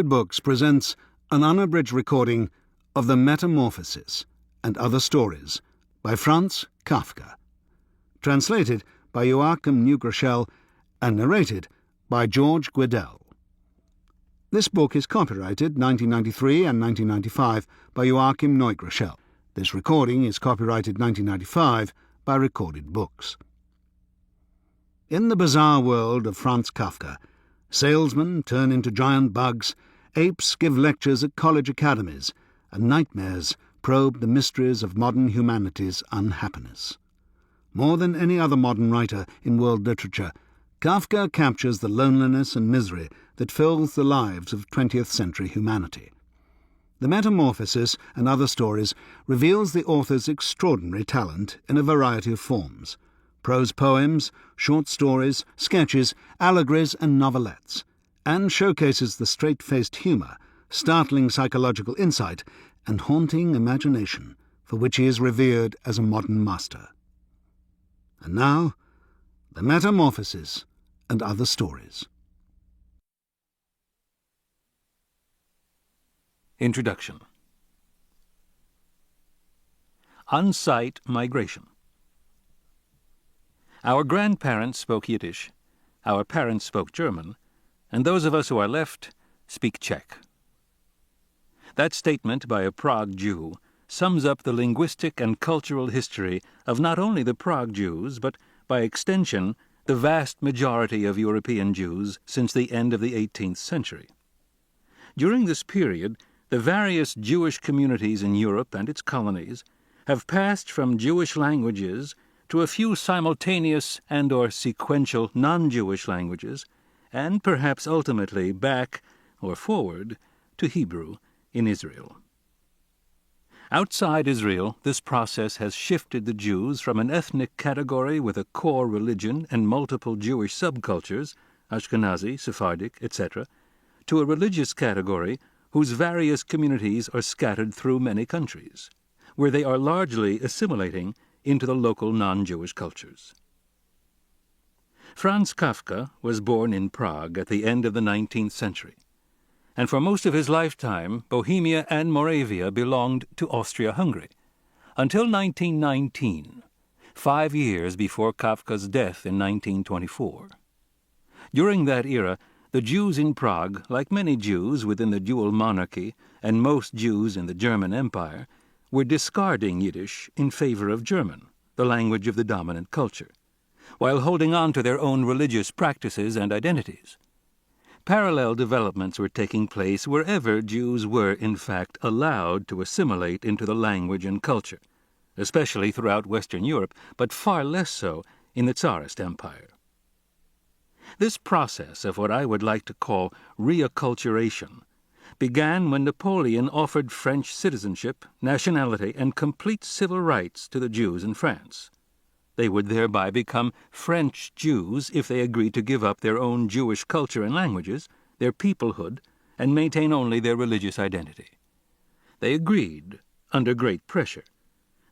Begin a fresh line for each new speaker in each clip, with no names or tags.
Books presents an unabridged recording of the Metamorphosis and Other Stories by Franz Kafka, translated by Joachim Neugroschel and narrated by George Guedel. This book is copyrighted 1993 and 1995 by Joachim Neugroschel. This recording is copyrighted 1995 by Recorded Books. In the bizarre world of Franz Kafka, salesmen turn into giant bugs, apes give lectures at college academies, and nightmares probe the mysteries of modern humanity's unhappiness. More than any other modern writer in world literature, Kafka captures the loneliness and misery that fills the lives of 20th century humanity. The Metamorphosis and Other Stories reveals the author's extraordinary talent in a variety of forms: prose poems, short stories, sketches, allegories and novelettes, and showcases the straight-faced humour, startling psychological insight and haunting imagination for which he is revered as a modern master. And now, The Metamorphosis and Other Stories.
Introduction. On-site migration. Our grandparents spoke Yiddish, our parents spoke German, and those of us who are left speak Czech. That statement by a Prague Jew sums up the linguistic and cultural history of not only the Prague Jews, but, by extension, the vast majority of European Jews since the end of the 18th century. During this period, the various Jewish communities in Europe and its colonies have passed from Jewish languages to a few simultaneous and/or sequential non-Jewish languages, and perhaps ultimately back, or forward, to Hebrew in Israel. Outside Israel, this process has shifted the Jews from an ethnic category with a core religion and multiple Jewish subcultures, Ashkenazi, Sephardic, etc., to a religious category whose various communities are scattered through many countries, where they are largely assimilating into the local non-Jewish cultures. Franz Kafka was born in Prague at the end of the 19th century, and for most of his lifetime Bohemia and Moravia belonged to Austria-Hungary, until 1919, 5 years before Kafka's death in 1924. During that era, the Jews in Prague, like many Jews within the dual monarchy and most Jews in the German Empire, were discarding Yiddish in favor of German, the language of the dominant culture, while holding on to their own religious practices and identities. Parallel developments were taking place wherever Jews were, in fact, allowed to assimilate into the language and culture, especially throughout Western Europe, but far less so in the Tsarist Empire. This process of what I would like to call reacculturation began when Napoleon offered French citizenship, nationality, and complete civil rights to the Jews in France. They would thereby become French Jews if they agreed to give up their own Jewish culture and languages, their peoplehood, and maintain only their religious identity. They agreed under great pressure,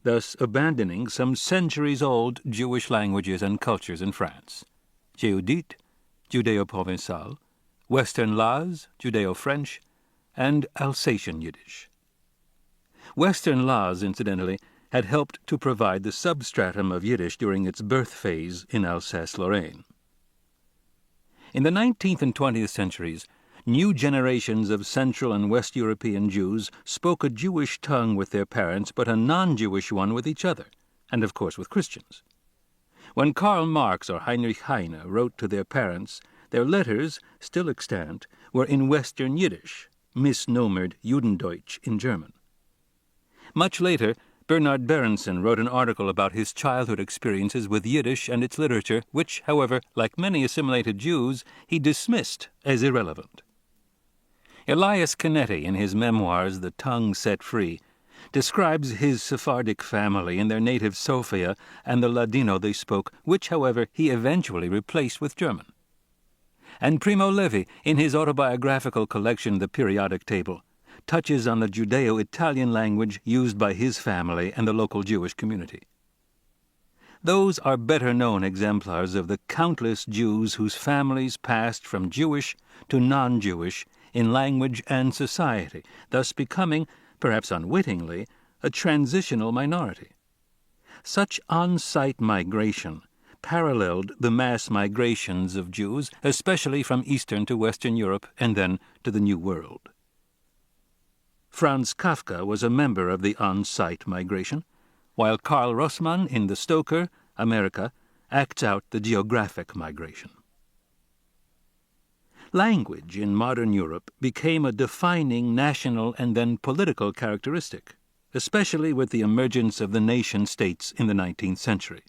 thus abandoning some centuries-old Jewish languages and cultures in France: Jéhudite, Judeo-Provençal, Western Laz, Judeo-French, and Alsatian Yiddish. Western Laz, incidentally, had helped to provide the substratum of Yiddish during its birth phase in Alsace-Lorraine. In the 19th and 20th centuries, new generations of Central and West European Jews spoke a Jewish tongue with their parents, but a non-Jewish one with each other, and of course with Christians. When Karl Marx or Heinrich Heine wrote to their parents, their letters, still extant, were in Western Yiddish, misnomered Judendeutsch in German. Much later, Bernard Berenson wrote an article about his childhood experiences with Yiddish and its literature, which, however, like many assimilated Jews, he dismissed as irrelevant. Elias Canetti, in his memoirs The Tongue Set Free, describes his Sephardic family in their native Sofia and the Ladino they spoke, which, however, he eventually replaced with German. And Primo Levi, in his autobiographical collection The Periodic Table, touches on the Judeo-Italian language used by his family and the local Jewish community. Those are better-known exemplars of the countless Jews whose families passed from Jewish to non-Jewish in language and society, thus becoming, perhaps unwittingly, a transitional minority. Such on-site migration paralleled the mass migrations of Jews, especially from Eastern to Western Europe and then to the New World. Franz Kafka was a member of the on-site migration, while Karl Rossmann in The Stoker, America, acts out the geographic migration. Language in modern Europe became a defining national and then political characteristic, especially with the emergence of the nation-states in the 19th century.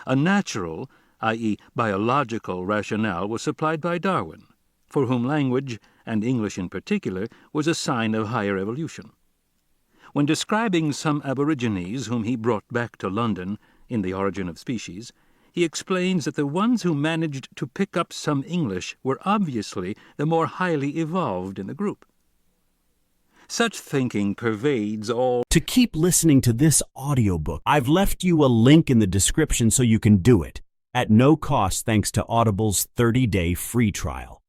A natural, i.e. biological, rationale was supplied by Darwin, for whom language, and English in particular, was a sign of higher evolution. When describing some aborigines whom he brought back to London in The Origin of Species, he explains that the ones who managed to pick up some English were obviously the more highly evolved in the group. Such thinking pervades all.
To keep listening to this audiobook, I've left you a link in the description so you can do it, at no cost thanks to Audible's 30-day free trial.